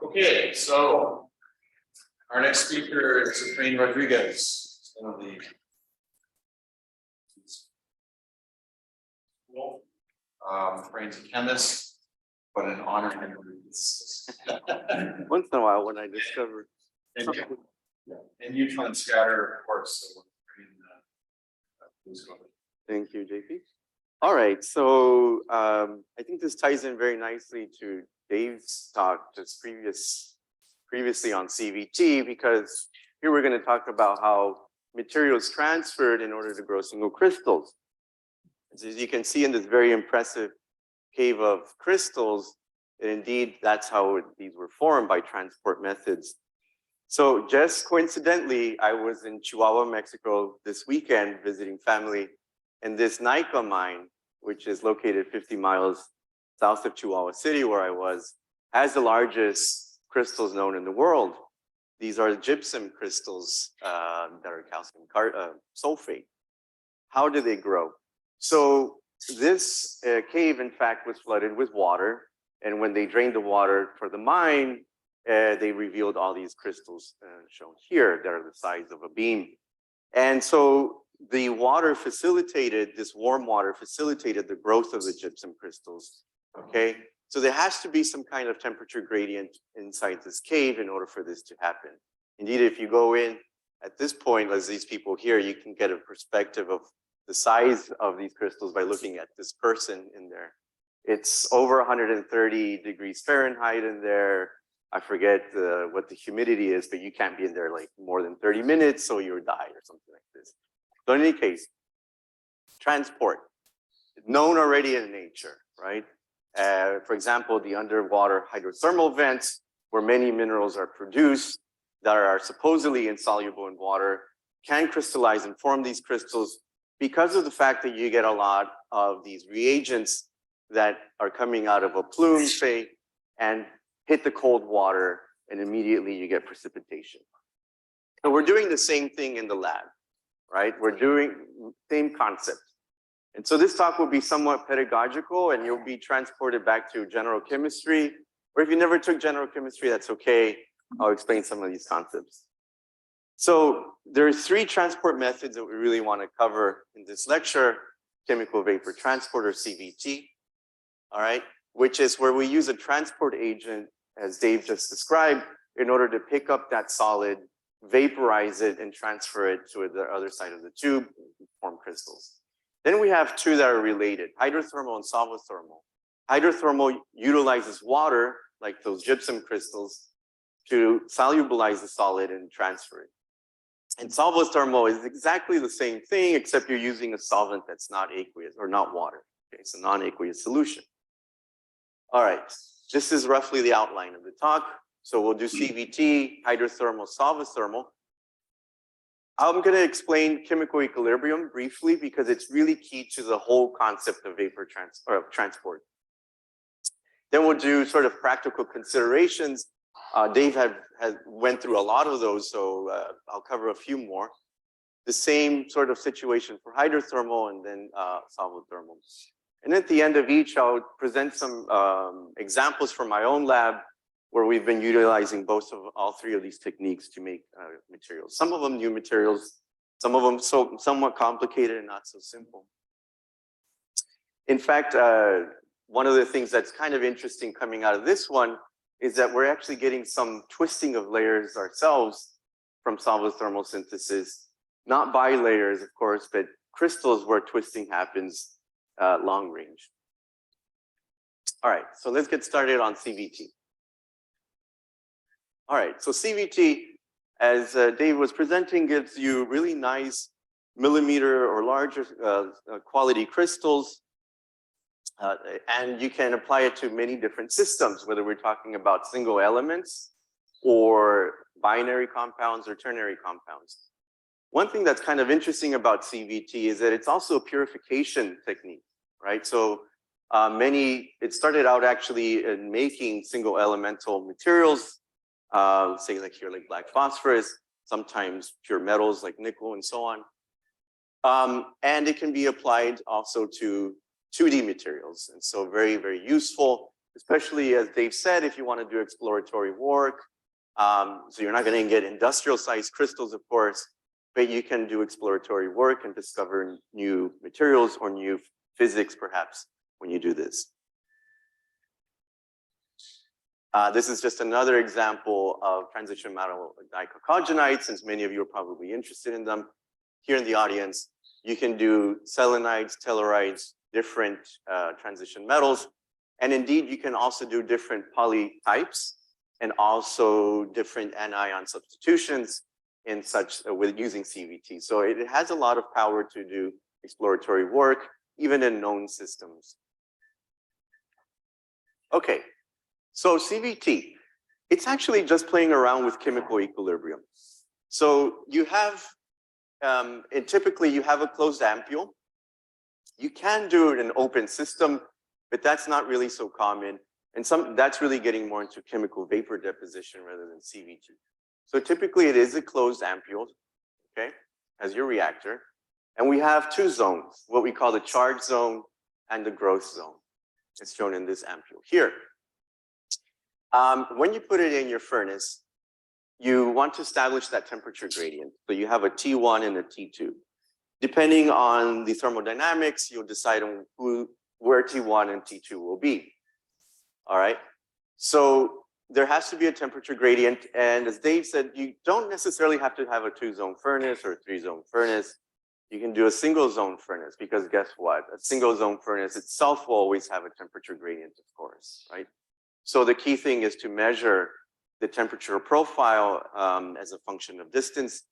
Okay, so our next speaker is Efrain Rodriguez, one of the Efrain's a chemist, but an honor him. Once in a while, when I discovered something. And neutron scatter, of course. So please go ahead. Thank you, JP. All right, so I think this ties in very nicely to Dave's talk just previously on CVT, because here we're going to talk about how material is transferred in order to grow single crystals. As you can see in this very impressive cave of crystals, and indeed that's how these were formed, by transport methods. So just coincidentally, I was in Chihuahua, Mexico this weekend visiting family, and this Nika mine, which is located 50 miles south of Chihuahua City, where I was, has the largest crystals known in the world. These are gypsum crystals that are calcium sulfate. How do they grow? So this cave, in fact, was flooded with water. And when they drained the water for the mine, they revealed all these crystals shown here that are the size of a beam. And so the water facilitated, this warm water facilitated the growth of the gypsum crystals, okay? So there has to be some kind of temperature gradient inside this cave in order for this to happen. Indeed, if you go in at this point, as these people here, you can get a perspective of the size of these crystals by looking at this person in there. It's over 130 degrees Fahrenheit in there. I forget what the humidity is, but you can't be in there like more than 30 minutes, so you'll die or something like this. So in any case, transport, known already in nature, right? For example, the underwater hydrothermal vents, where many minerals are produced that are supposedly insoluble in water, can crystallize and form these crystals because of the fact that you get a lot of these reagents that are coming out of a plume, say, and hit the cold water, and immediately you get precipitation. So we're doing the same thing in the lab, right? We're doing same concept. And so this talk will be somewhat pedagogical, and you'll be transported back to general chemistry, or if you never took general chemistry, that's okay. I'll explain some of these concepts. So there are three transport methods that we really want to cover in this lecture: chemical vapor transport, or CVT, all right, which is where we use a transport agent, as Dave just described, in order to pick up that solid, vaporize it, and transfer it to the other side of the tube, and form crystals. Then we have two that are related: hydrothermal and solvothermal. Hydrothermal utilizes water, like those gypsum crystals, to solubilize the solid and transfer it. And solvothermal is exactly the same thing, except you're using a solvent that's not aqueous, or not water. Okay, it's a non-aqueous solution. All right, this is roughly the outline of the talk. So we'll do CVT, hydrothermal, solvothermal. I'm going to explain chemical equilibrium briefly because it's really key to the whole concept of vapor transport. Then we'll do sort of practical considerations. Dave went through a lot of those, so I'll cover a few more. The same sort of situation for hydrothermal, and then solvothermal. And at the end of each, I'll present some examples from my own lab where we've been utilizing all three of these techniques to make materials. Some of them new materials, some of them somewhat complicated and not so simple. In fact, one of the things that's kind of interesting coming out of this one is that we're actually getting some twisting of layers ourselves from solvothermal synthesis, not bilayers, of course, but crystals where twisting happens long range. All right, so let's get started on CVT. All right, so CVT, as Dave was presenting, gives you really nice millimeter or larger quality crystals. And you can apply it to many different systems, whether we're talking about single elements or binary compounds or ternary compounds. One thing that's kind of interesting about CVT is that it's also a purification technique, right? So it started out actually in making single elemental materials, say like here, like black phosphorus, sometimes pure metals like nickel and so on. And it can be applied also to 2D materials. And so very, very useful, especially as Dave said, if you want to do exploratory work. So you're not going to get industrial sized crystals, of course, but you can do exploratory work and discover new materials or new physics, perhaps, when you do this. This is just another example of transition metal dichalcogenites, since many of you are probably interested in them. Here in the audience, you can do selenides, tellurides, different transition metals. And indeed, you can also do different poly types and also different anion substitutions in such with using CVT. So it has a lot of power to do exploratory work, even in known systems. Okay, so CVT, it's actually just playing around with chemical equilibrium. So you have, typically you have a closed ampule. You can do it in an open system, but that's not really so common. And that's really getting more into chemical vapor deposition rather than CVT. So typically it is a closed ampule, okay, as your reactor. And we have two zones, what we call the charge zone and the growth zone. It's shown in this ampule here. When you put it in your furnace, you want to establish that temperature gradient. So you have a T1 and a T2. Depending on the thermodynamics, you'll decide on where T1 and T2 will be. All right. So there has to be a temperature gradient. And as Dave said, you don't necessarily have to have a 2-zone furnace or a 3-zone furnace. You can do a single zone furnace, because guess what? A single zone furnace itself will always have a temperature gradient, of course, right? So the key thing is to measure the temperature profile as a function of distance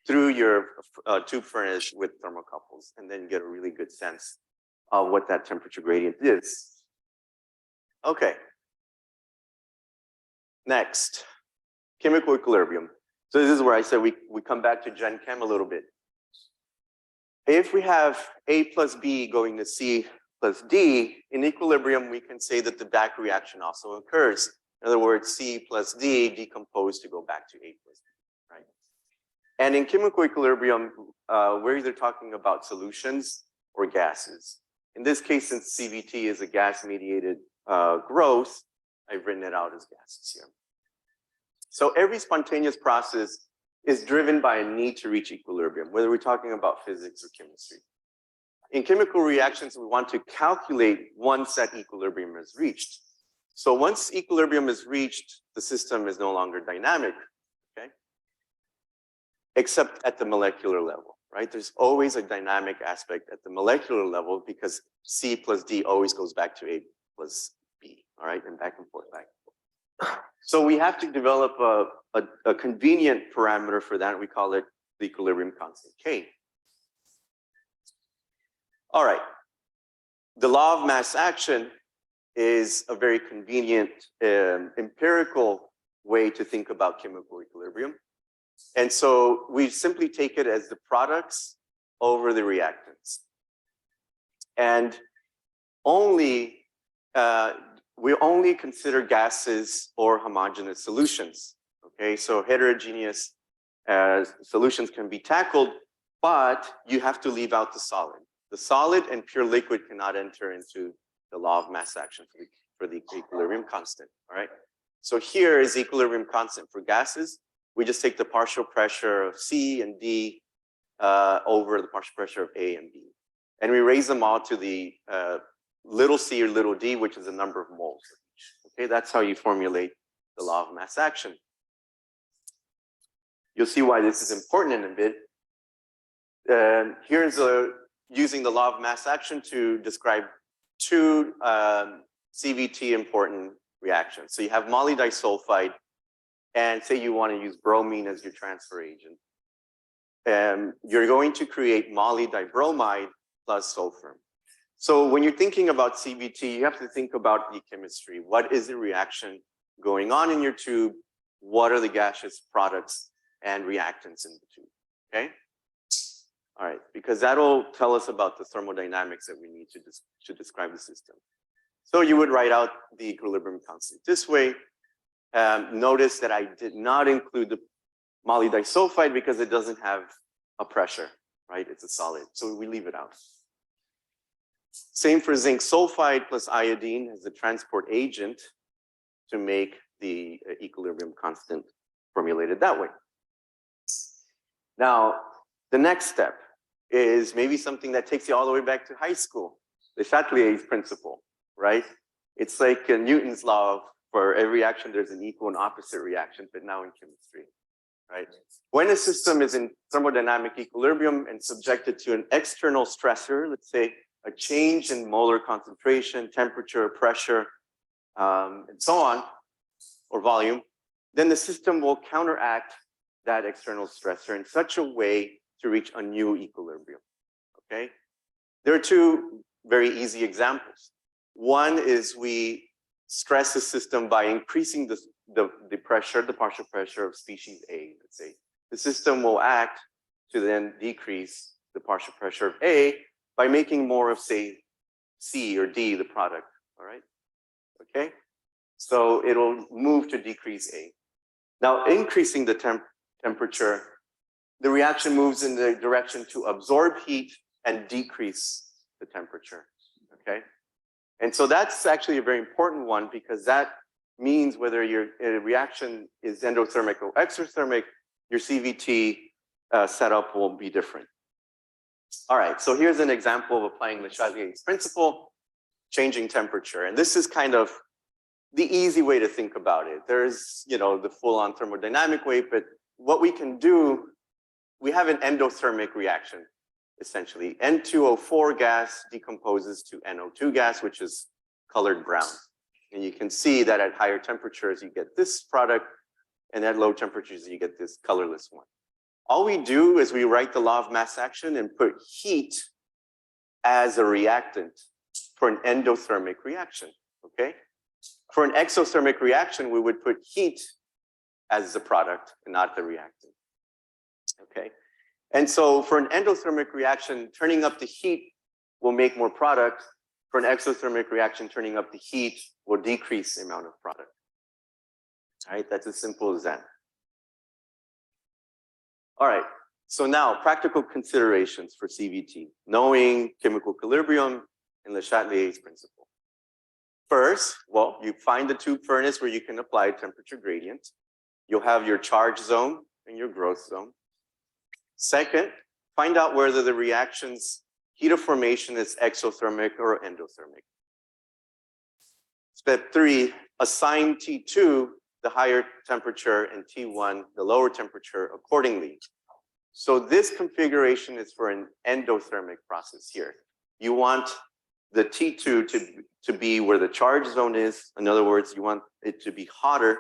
through your tube furnace with thermocouples, and then get a really good sense of what that temperature gradient is. Okay. Next, chemical equilibrium. So this is where I said we come back to Gen Chem a little bit. If we have A plus B going to C plus D, in equilibrium, we can say that the back reaction also occurs. In other words, C plus D decompose to go back to A plus B, right? And in chemical equilibrium, we're either talking about solutions or gases. In this case, since CVT is a gas-mediated growth, I've written it out as gases here. So every spontaneous process is driven by a need to reach equilibrium, whether we're talking about physics or chemistry. In chemical reactions, we want to calculate once that equilibrium is reached. So once equilibrium is reached, the system is no longer dynamic, okay? Except at the molecular level, right? There's always a dynamic aspect at the molecular level, because C plus D always goes back to A plus B, all right? And back and forth, back and forth. So we have to develop a convenient parameter for that. We call it the equilibrium constant, K. All right. The law of mass action is a very convenient empirical way to think about chemical equilibrium. And so we simply take it as the products over the reactants. And we only consider gases or homogeneous solutions. Okay, so heterogeneous solutions can be tackled, but you have to leave out the solid. The solid and pure liquid cannot enter into the law of mass action for the equilibrium constant, all right? So here is equilibrium constant for gases. We just take the partial pressure of C and D over the partial pressure of A and B. And we raise them all to the little c or little d, which is the number of moles of each. Okay, that's how you formulate the law of mass action. You'll see why this is important in a bit. Here's using the law of mass action to describe two CVT important reactions. So you have molybdisulfide, and say you want to use bromine as your transfer agent. You're going to create molydibromide plus sulfur. So when you're thinking about CVT, you have to think about the chemistry. What is the reaction going on in your tube? What are the gaseous products and reactants in the tube? Okay? All right, because that'll tell us about the thermodynamics that we need to describe the system. So you would write out the equilibrium constant this way. Notice that I did not include the molybdisulfide because it doesn't have a pressure, right? It's a solid, so we leave it out. Same for zinc sulfide plus iodine as the transport agent to make the equilibrium constant formulated that way. Now, the next step is maybe something that takes you all the way back to high school, the Chatelier's principle, right? It's like Newton's law of for every reaction, there's an equal and opposite reaction, but now in chemistry, right? When a system is in thermodynamic equilibrium and subjected to an external stressor, let's say a change in molar concentration, temperature, pressure, and so on, or volume, then the system will counteract that external stressor in such a way to reach a new equilibrium, okay? There are two very easy examples. One is we stress the system by increasing the pressure, the partial pressure of species A, let's say. The system will act to then decrease the partial pressure of A by making more of, say, C or D, the product, all right? Okay? So it'll move to decrease A. Now, increasing the temperature, the reaction moves in the direction to absorb heat and decrease the temperature, okay? And so that's actually a very important one because that means whether your reaction is endothermic or exothermic, your CVT setup will be different. All right, so here's an example of applying Le Chatelier's principle, changing temperature. And this is kind of the easy way to think about it. There's, you know, the full-on thermodynamic way, but what we can do, we have an endothermic reaction. Essentially, N2O4 gas decomposes to NO2 gas, which is colored brown. And you can see that at higher temperatures, you get this product, and at low temperatures, you get this colorless one. All we do is we write the law of mass action and put heat as a reactant for an endothermic reaction, okay? For an exothermic reaction, we would put heat as the product and not the reactant, okay? And so for an endothermic reaction, turning up the heat will make more product. For an exothermic reaction, turning up the heat will decrease the amount of product. All right, that's as simple as that. All right, so now practical considerations for CVT, knowing chemical equilibrium and Le Chatelier's principle. First, well, you find the tube furnace where you can apply temperature gradient. You'll have your charge zone and your growth zone. Second, find out whether the reaction's heat of formation is exothermic or endothermic. Step 3, assign T2 the higher temperature and T1 the lower temperature accordingly. So this configuration is for an endothermic process here. You want the T2 to be where the charge zone is. In other words, you want it to be hotter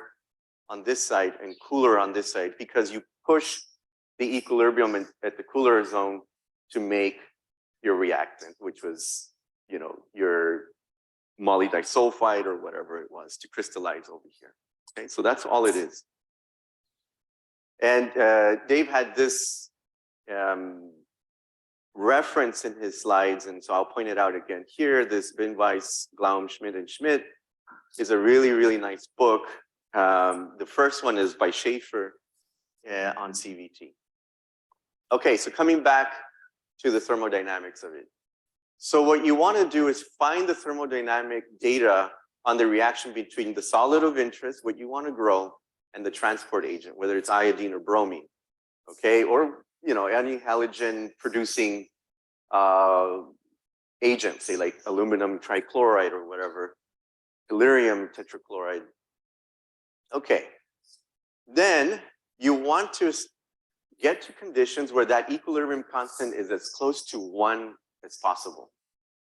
on this side and cooler on this side because you push the equilibrium at the cooler zone to make your reactant, which was, you know, your moly disulfide or whatever it was to crystallize over here. Okay, so that's all it is. And Dave had this reference in his slides, and so I'll point it out again here. This Binweiss, Glaum, Schmidt, and Schmidt is a really, really nice book. The first one is by Schaefer on CVT. Okay, so coming back to the thermodynamics of it. So what you want to do is find the thermodynamic data on the reaction between the solid of interest, what you want to grow, and the transport agent, whether it's iodine or bromine, okay? Or, you know, any halogen producing agent, say like aluminum trichloride or whatever, tellurium tetrachloride. Okay, then you want to get to conditions where that equilibrium constant is as close to 1 as possible,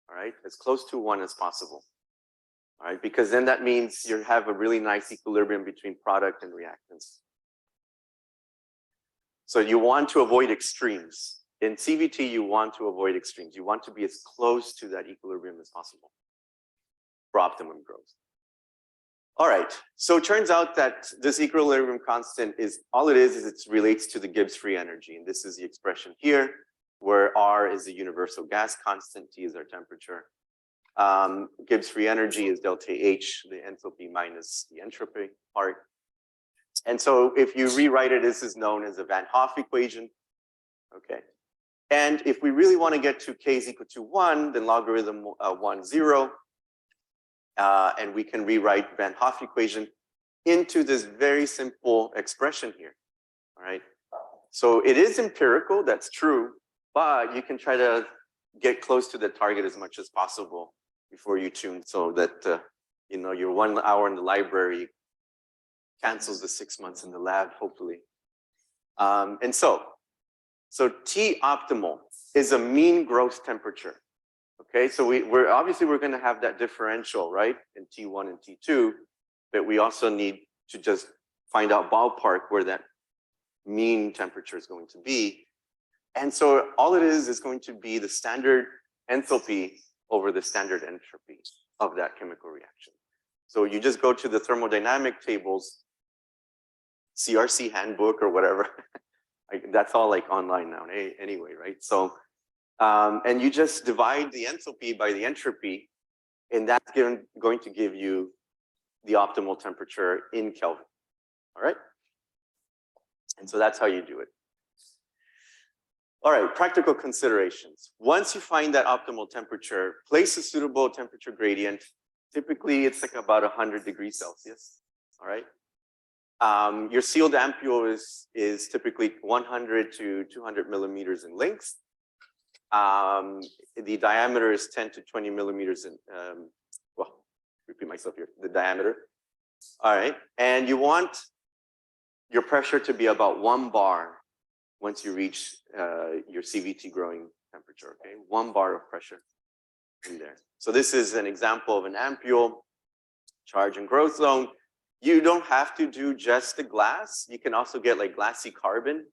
all right? As close to 1 as possible, all right? Because then that means you have a really nice equilibrium between product and reactants. So you want to avoid extremes. In CVT, you want to avoid extremes. You want to be as close to that equilibrium as possible for optimum growth. All right, so it turns out that this equilibrium constant is, all it is it relates to the Gibbs free energy. And this is the expression here, where R is the universal gas constant, T is our temperature. Gibbs free energy is delta H, the enthalpy minus the entropy part. And so if you rewrite it, this is known as the Van Hoff equation, okay? And if we really want to get to k is equal to 1, then logarithm 1, 0. And we can rewrite Van Hoff equation into this very simple expression here. All right. So it is empirical, that's true, but you can try to get close to the target as much as possible before you tune, so that you know, your 1 hour in the library cancels the 6 months in the lab, hopefully. And so T optimal is a mean gross temperature. Okay, so we're obviously going to have that differential, right, in T1 and T2, but we also need to just find out ballpark where that mean temperature is going to be. And so all it is going to be the standard enthalpy over the standard entropy of that chemical reaction. So you just go to the thermodynamic tables, CRC handbook or whatever. That's all like online now anyway, right? So, and you just divide the enthalpy by the entropy, and that's going to give you the optimal temperature in Kelvin, all right? And so that's how you do it. All right, practical considerations. Once you find that optimal temperature, place a suitable temperature gradient. Typically, it's like about 100 degrees Celsius, all right? Your sealed ampule is typically 100 to 200 millimeters in length. The diameter is 10 to 20 millimeters in, well, repeat myself here, the diameter. All right, and you want your pressure to be about 1 bar once you reach your CVT growing temperature, okay? 1 bar of pressure in there. So this is an example of an ampule, charge and growth zone. You don't have to do just the glass. You can also get like glassy carbon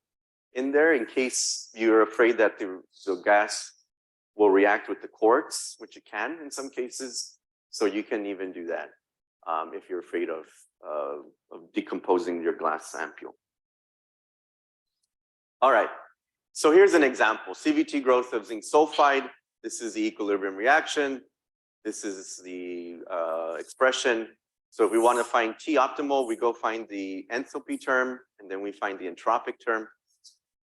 in there in case you're afraid that the gas will react with the quartz, which it can in some cases. So you can even do that if you're afraid of decomposing your glass ampule. All right, so here's an example. CVT growth of zinc sulfide. This is the equilibrium reaction. This is the expression. So if we want to find T optimal, we go find the enthalpy term, and then we find the entropic term.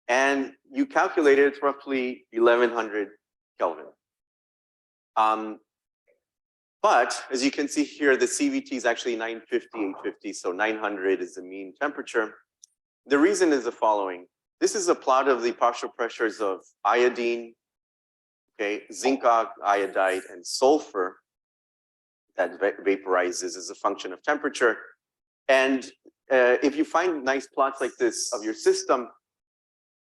And you calculate it, it's roughly 1100 Kelvin. But as you can see here, the CVT is actually 950, 850, so 900 is the mean temperature. The reason is the following. This is a plot of the partial pressures of iodine, okay, zinc iodide, and sulfur that vaporizes as a function of temperature. And if you find nice plots like this of your system,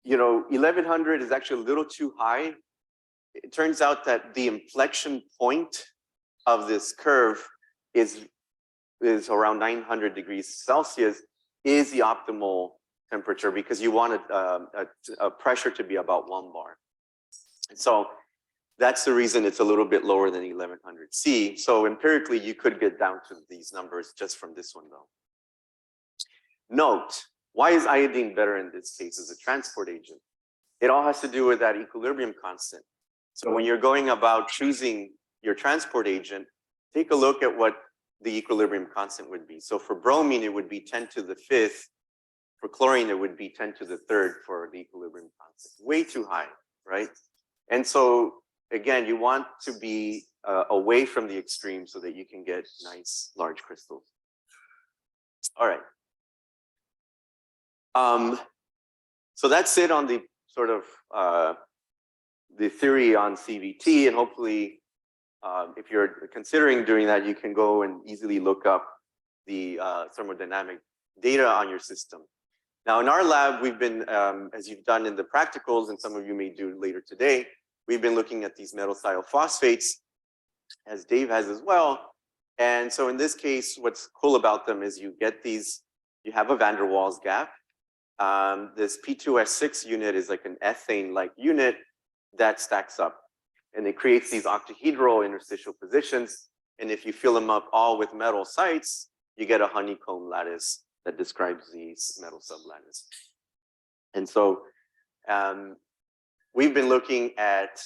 you know, 1100 is actually a little too high. It turns out that the inflection point of this curve is around 900 degrees Celsius, is the optimal temperature, because you want a pressure to be about 1 bar. And so that's the reason it's a little bit lower than 1100 C. So empirically, you could get down to these numbers just from this one though. Note, why is iodine better in this case as a transport agent? It all has to do with that equilibrium constant. So when you're going about choosing your transport agent, take a look at what the equilibrium constant would be. So for bromine, it would be 10 to the 5th. For chlorine, it would be 10 to the 3rd for the equilibrium constant. Way too high, right? And so again, you want to be away from the extreme so that you can get nice large crystals. All right. So that's it on the sort of the theory on CVT, and hopefully if you're considering doing that, you can go and easily look up the thermodynamic data on your system. Now in our lab, we've been, as you've done in the practicals, and some of you may do later today, we've been looking at these metal thiophosphates, as Dave has as well. And so in this case, what's cool about them is you get these, you have a van der Waals gap. This P2S6 unit is like an ethane-like unit that stacks up, and it creates these octahedral interstitial positions. And if you fill them up all with metal sites, you get a honeycomb lattice that describes these metal sublattice. And so we've been looking at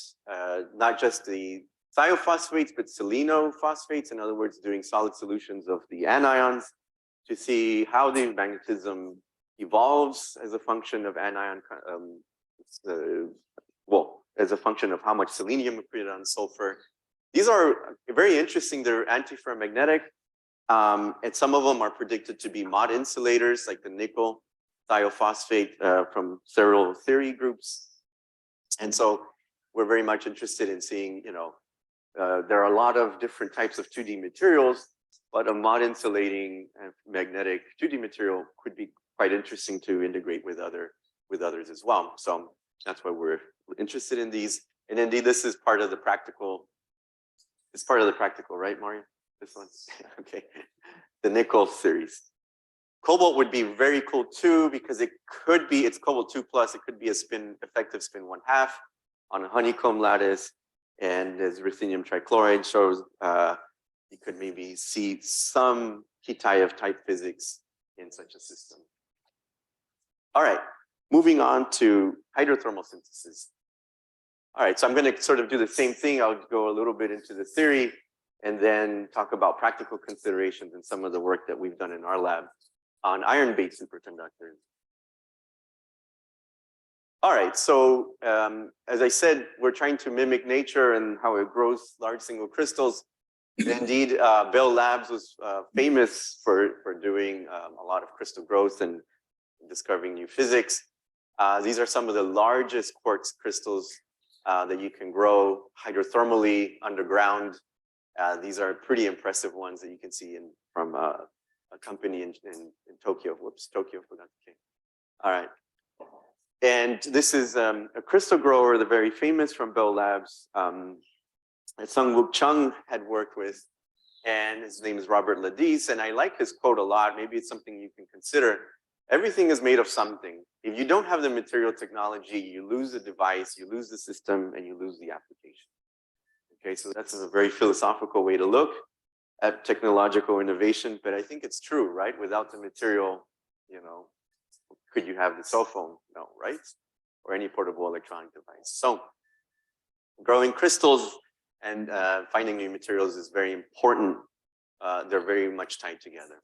not just the thiophosphates, but selenophosphates, in other words, doing solid solutions of the anions to see how the magnetism evolves as a function of anion well, as a function of how much selenium we put on sulfur. These are very interesting. They're antiferromagnetic. And some of them are predicted to be mod insulators, like the nickel thiophosphate from several theory groups. And so we're very much interested in seeing, there are a lot of different types of 2D materials, but a mod insulating magnetic 2D material could be quite interesting to integrate with others as well. So that's why we're interested in these. And indeed, this is part of the practical. It's part of the practical, right, Mario? This one, okay. The nickel series. Cobalt would be very cool too, because it could be, it's cobalt 2 plus, it could be a effective spin 1/2 on a honeycomb lattice. And as ruthenium trichloride shows, you could maybe see some Kitaev type physics in such a system. All right, moving on to hydrothermal synthesis. All right, so I'm going to sort of do the same thing. I'll go a little bit into the theory and then talk about practical considerations and some of the work that we've done in our lab on iron-based superconductors. All right, so as I said, we're trying to mimic nature and how it grows large single crystals. Indeed, Bell Labs was famous for doing a lot of crystal growth and discovering new physics. These are some of the largest quartz crystals that you can grow hydrothermally underground. These are pretty impressive ones that you can see from a company in Tokyo. Whoops, Tokyo, forgot the K. All right. And this is a crystal grower, the very famous from Bell Labs, that Sung-Wook Chung had worked with, and his name is Robert Ladis. And I like his quote a lot. Maybe it's something you can consider. Everything is made of something. If you don't have the material technology, you lose the device, you lose the system, and you lose the application. Okay, so that's a very philosophical way to look at technological innovation, but I think it's true, right? Without the material, could you have the cell phone? No, right? Or any portable electronic device. So growing crystals and finding new materials is very important. They're very much tied together.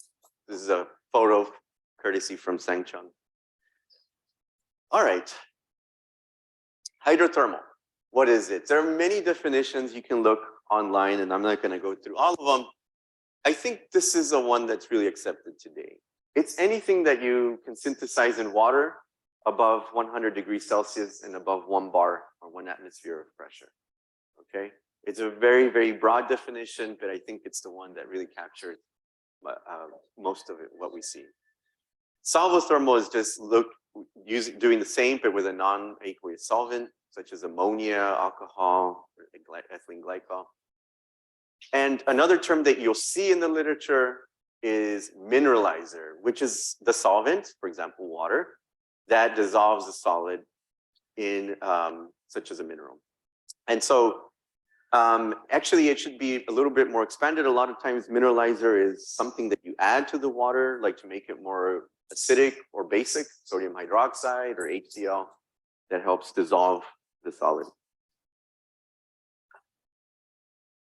This is a photo courtesy from Sang Chung. All right. Hydrothermal. What is it? There are many definitions you can look online, and I'm not going to go through all of them. I think this is the one that's really accepted today. It's anything that you can synthesize in water above 100 degrees Celsius and above 1 bar or 1 atmosphere of pressure. Okay? It's a very, very broad definition, but I think it's the one that really captured most of it, what we see. Solvothermal is just doing the same, but with a non-aqueous solvent, such as ammonia, alcohol, or ethylene glycol. And another term that you'll see in the literature is mineralizer, which is the solvent, for example, water, that dissolves the solid in such as a mineral. And so actually it should be a little bit more expanded. A lot of times mineralizer is something that you add to the water, like to make it more acidic or basic, sodium hydroxide or HCl, that helps dissolve the solid.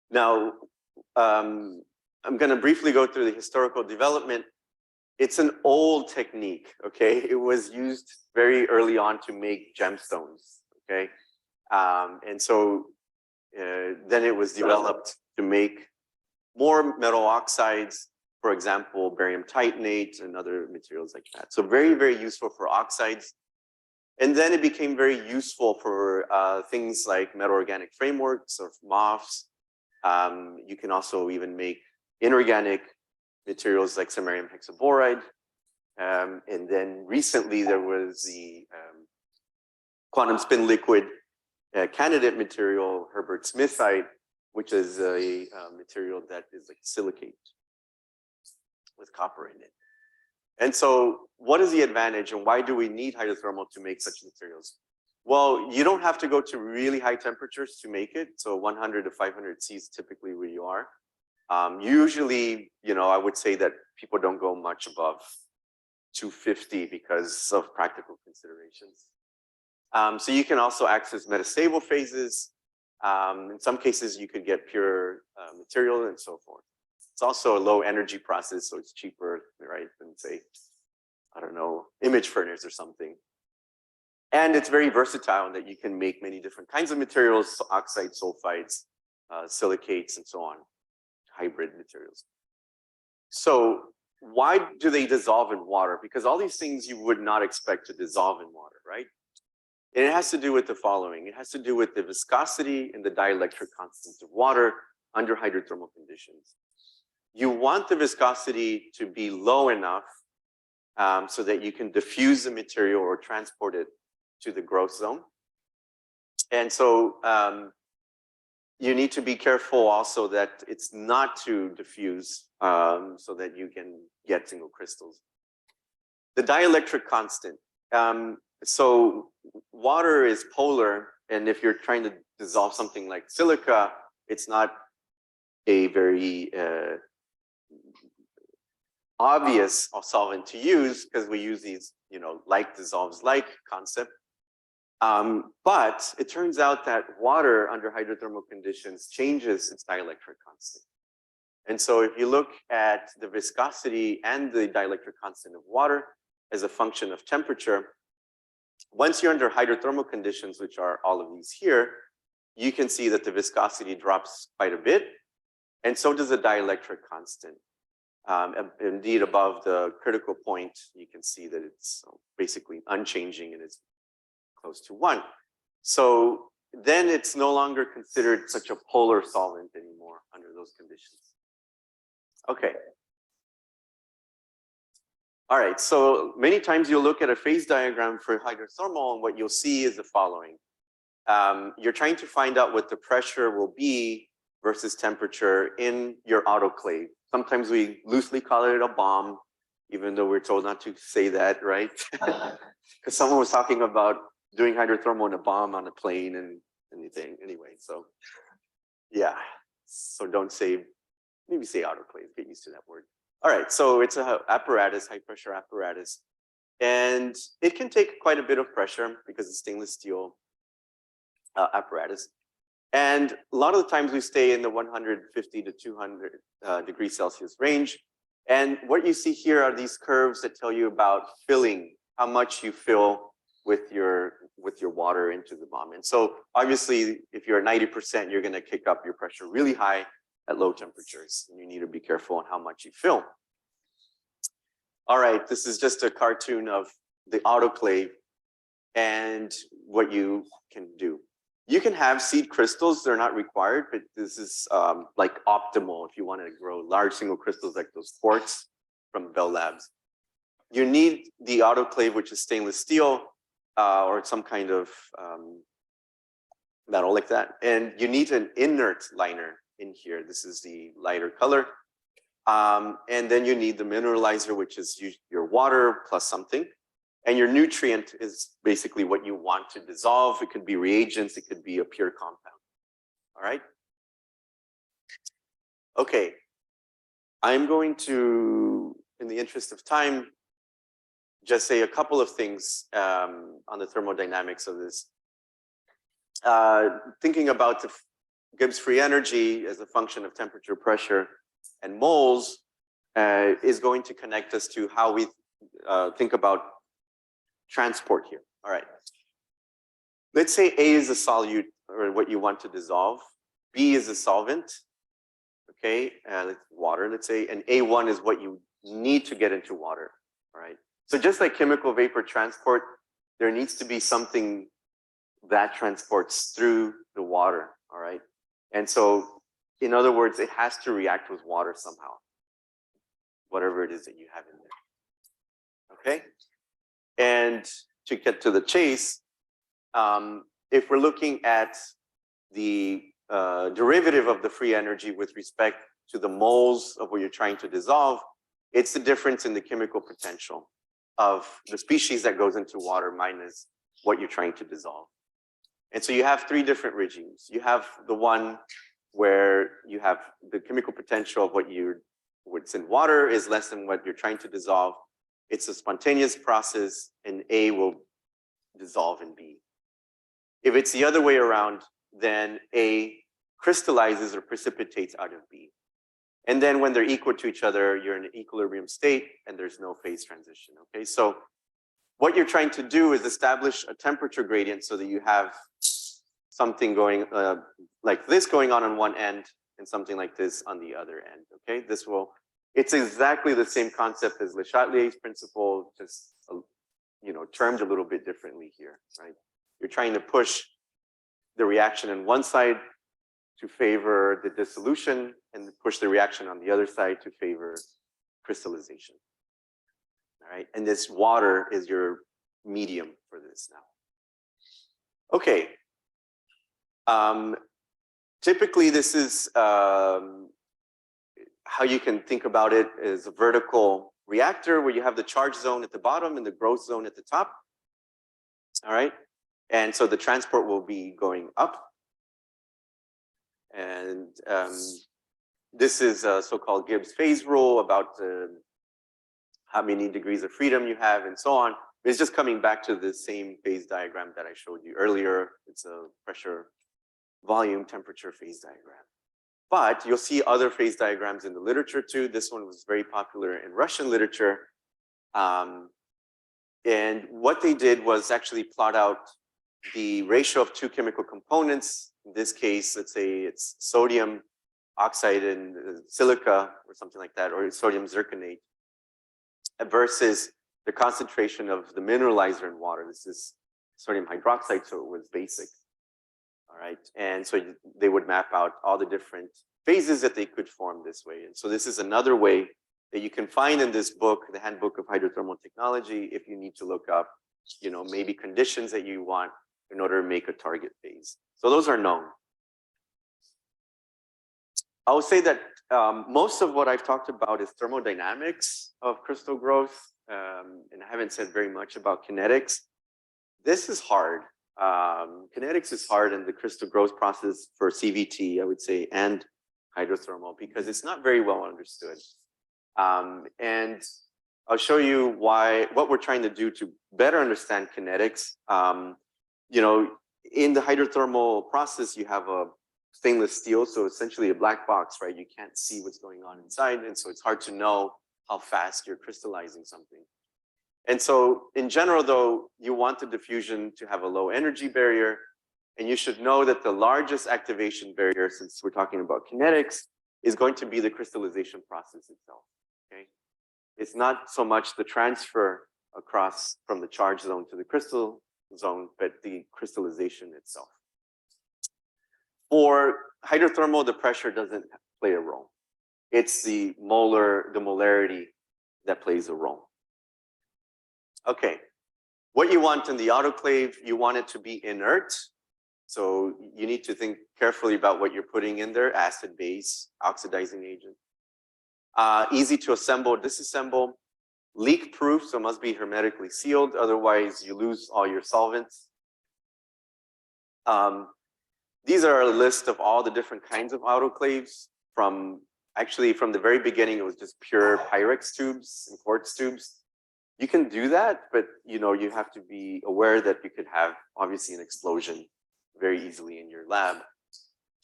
Now, I'm going to briefly go through the historical development. It's an old technique, okay? It was used very early on to make gemstones, okay? And so then it was developed to make more metal oxides, for example, barium titanate and other materials like that. So very, very useful for oxides. And then it became very useful for things like metal organic frameworks or MOFs. You can also even make inorganic materials like samarium hexaboride. And then recently there was the quantum spin liquid candidate material, Herbert Smithite, which is a material that is like silicate with copper in it. And so what is the advantage and why do we need hydrothermal to make such materials? Well, you don't have to go to really high temperatures to make it. So 100 to 500 C is typically where you are. Usually, I would say that people don't go much above 250 because of practical considerations. So you can also access metastable phases. In some cases, you could get pure material and so forth. It's also a low energy process, so it's cheaper, right, than say, I don't know, image furnace or something. And it's very versatile in that you can make many different kinds of materials, oxides, sulfides, silicates, and so on, hybrid materials. So why do they dissolve in water? Because all these things you would not expect to dissolve in water, right? And it has to do with the following. It has to do with the viscosity and the dielectric constant of water under hydrothermal conditions. You want the viscosity to be low enough so that you can diffuse the material or transport it to the growth zone. And so you need to be careful also that it's not too diffuse so that you can get single crystals. The dielectric constant. So water is polar, and if you're trying to dissolve something like silica, it's not a very obvious solvent to use because we use these, like dissolves like concept. But it turns out that water under hydrothermal conditions changes its dielectric constant. And so if you look at the viscosity and the dielectric constant of water as a function of temperature, once you're under hydrothermal conditions, which are all of these here, you can see that the viscosity drops quite a bit, and so does the dielectric constant. Indeed, above the critical point, you can see that it's basically unchanging and it's close to 1. So then it's no longer considered such a polar solvent anymore under those conditions. Okay. All right, so many times you'll look at a phase diagram for hydrothermal, and what you'll see is the following. You're trying to find out what the pressure will be versus temperature in your autoclave. Sometimes we loosely call it a bomb, even though we're told not to say that, right? Because someone was talking about doing hydrothermal in a bomb on a plane and anything. Anyway, so yeah, so don't say, maybe say autoclave, get used to that word. All right, so it's a apparatus, high pressure apparatus, and it can take quite a bit of pressure because it's stainless steel apparatus. And a lot of the times we stay in the 150 to 200 degrees Celsius range. And what you see here are these curves that tell you about filling, how much you fill with your water into the bomb. And so obviously, if you're at 90%, you're gonna kick up your pressure really high at low temperatures. And you need to be careful on how much you fill. All right, this is just a cartoon of the autoclave and what you can do. You can have seed crystals, they're not required, but this is like optimal if you want to grow large single crystals like those quartz from Bell Labs. You need the autoclave, which is stainless steel or some kind of metal like that. And you need an inert liner in here. This is the lighter color. And then you need the mineralizer, which is your water plus something. And your nutrient is basically what you want to dissolve. It could be reagents, it could be a pure compound. All right? Okay. I'm going to, in the interest of time, just say a couple of things on the thermodynamics of this. Thinking about the Gibbs free energy as a function of temperature, pressure, and moles is going to connect us to how we think about transport here. All right. Let's say A is a solute, or what you want to dissolve. B is a solvent. Okay, water, let's say, and A1 is what you need to get into water. All right. So just like chemical vapor transport, there needs to be something that transports through the water. All right. And so, in other words, it has to react with water somehow, whatever it is that you have in there. Okay. And to get to the chase, if we're looking at the derivative of the free energy with respect to the moles of what you're trying to dissolve, it's the difference in the chemical potential of the species that goes into water minus what you're trying to dissolve. And so you have three different regimes. You have the one where you have the chemical potential of what's in water is less than what you're trying to dissolve. It's a spontaneous process, and A will dissolve in B. If it's the other way around, then A crystallizes or precipitates out of B. And then when they're equal to each other, you're in an equilibrium state and there's no phase transition. Okay, so what you're trying to do is establish a temperature gradient so that you have something going like this going on one end and something like this on the other end. Okay, it's exactly the same concept as Le Chatelier's principle, just termed a little bit differently here, right? You're trying to push the reaction on one side to favor the dissolution and push the reaction on the other side to favor crystallization. All right, and this water is your medium for this now. Okay. Typically, this is how you can think about it as a vertical reactor where you have the charge zone at the bottom and the growth zone at the top. All right, and so the transport will be going up. And this is a so-called Gibbs phase rule about how many degrees of freedom you have and so on. It's just coming back to the same phase diagram that I showed you earlier. It's a pressure, volume, temperature phase diagram. But you'll see other phase diagrams in the literature too. This one was very popular in Russian literature. And what they did was actually plot out the ratio of two chemical components. In this case, let's say it's sodium oxide and silica or something like that, or sodium zirconate versus the concentration of the mineralizer in water. This is sodium hydroxide, so it was basic. All right, and so they would map out all the different phases that they could form this way. And so this is another way that you can find in this book, the Handbook of Hydrothermal Technology, if you need to look up, maybe conditions that you want in order to make a target phase. So those are known. I would say that most of what I've talked about is thermodynamics of crystal growth, and I haven't said very much about kinetics. This is hard. Kinetics is hard in the crystal growth process for CVT, I would say, and hydrothermal, because it's not very well understood. And I'll show you what we're trying to do to better understand kinetics. In the hydrothermal process, you have a stainless steel, so essentially a black box, right? You can't see what's going on inside, and so it's hard to know how fast you're crystallizing something. And so in general, though, you want the diffusion to have a low energy barrier, and you should know that the largest activation barrier, since we're talking about kinetics, is going to be the crystallization process itself, okay? It's not so much the transfer across from the charge zone to the crystal zone, but the crystallization itself. For hydrothermal, the pressure doesn't play a role. It's the molarity that plays a role. Okay, what you want in the autoclave, you want it to be inert. So you need to think carefully about what you're putting in there: acid, base, oxidizing agent. Easy to assemble, disassemble. Leak proof, so it must be hermetically sealed, otherwise you lose all your solvents. These are a list of all the different kinds of autoclaves. Actually, from the very beginning, it was just pure Pyrex tubes and quartz tubes. You can do that, but you have to be aware that you could have obviously an explosion very easily in your lab,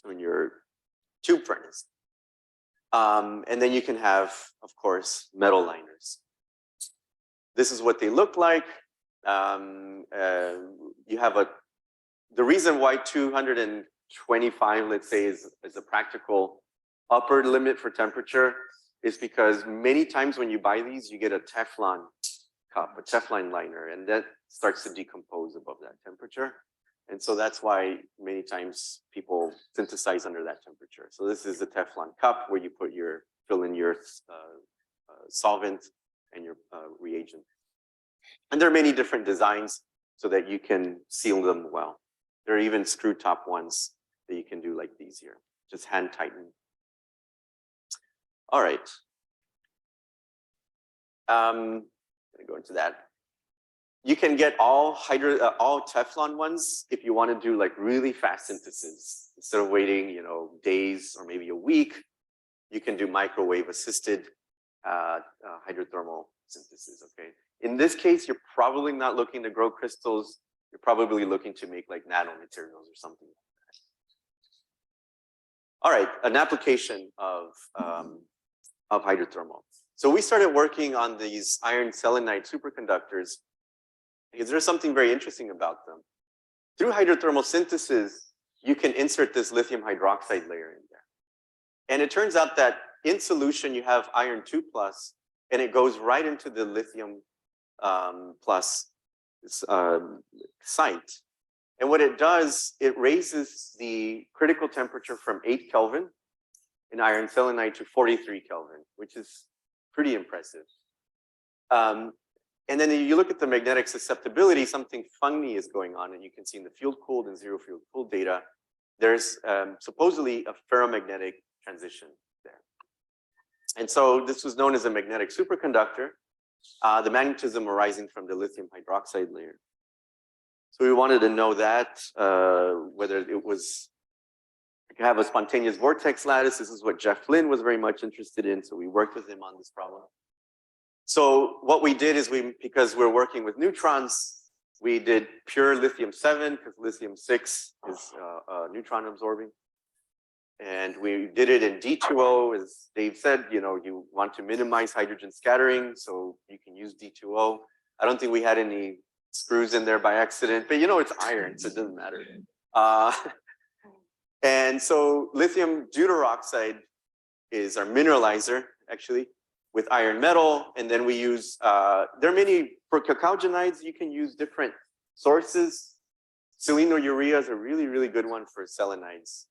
in your tube furnace. And then you can have, of course, metal liners. This is what they look like. You have the reason why 225, let's say, is a practical upper limit for temperature is because many times when you buy these, you get a Teflon cup, a Teflon liner, and that starts to decompose above that temperature. And so that's why many times people synthesize under that temperature. So this is the Teflon cup where you fill in your solvent and your reagent. And there are many different designs so that you can seal them well. There are even screw top ones that you can do like these here, just hand tighten. All right. I'm gonna go into that. You can get all Teflon ones if you want to do like really fast synthesis. Instead of waiting, days or maybe a week, you can do microwave assisted hydrothermal synthesis, okay? In this case, you're probably not looking to grow crystals. You're probably looking to make like nanomaterials or something like that. All right, an application of hydrothermal. So we started working on these iron selenide superconductors because there's something very interesting about them. Through hydrothermal synthesis, you can insert this lithium hydroxide layer in there. And it turns out that in solution, you have iron 2+, and it goes right into the lithium plus site. And what it does, it raises the critical temperature from 8 Kelvin in iron selenide to 43 Kelvin, which is pretty impressive. And then you look at the magnetic susceptibility, something funny is going on, and you can see in the field cooled and zero field cooled data, there's supposedly a ferromagnetic transition there. And so this was known as a magnetic superconductor, the magnetism arising from the lithium hydroxide layer. So we wanted to know that, whether it was, it could have a spontaneous vortex lattice. This is what Jeff Lynn was very much interested in, so we worked with him on this problem. So what we did is because we're working with neutrons, we did pure lithium-7 because lithium-6 is neutron absorbing. And we did it in D2O, as Dave said, you know, you want to minimize hydrogen scattering, so you can use D2O. I don't think we had any screws in there by accident, but you know, it's iron, so it doesn't matter. And so lithium deuteroxide is our mineralizer, actually, with iron metal. And then we use, there are many, for cacao-genides, you can use different sources. Selenourea is a really, really good one for selenides.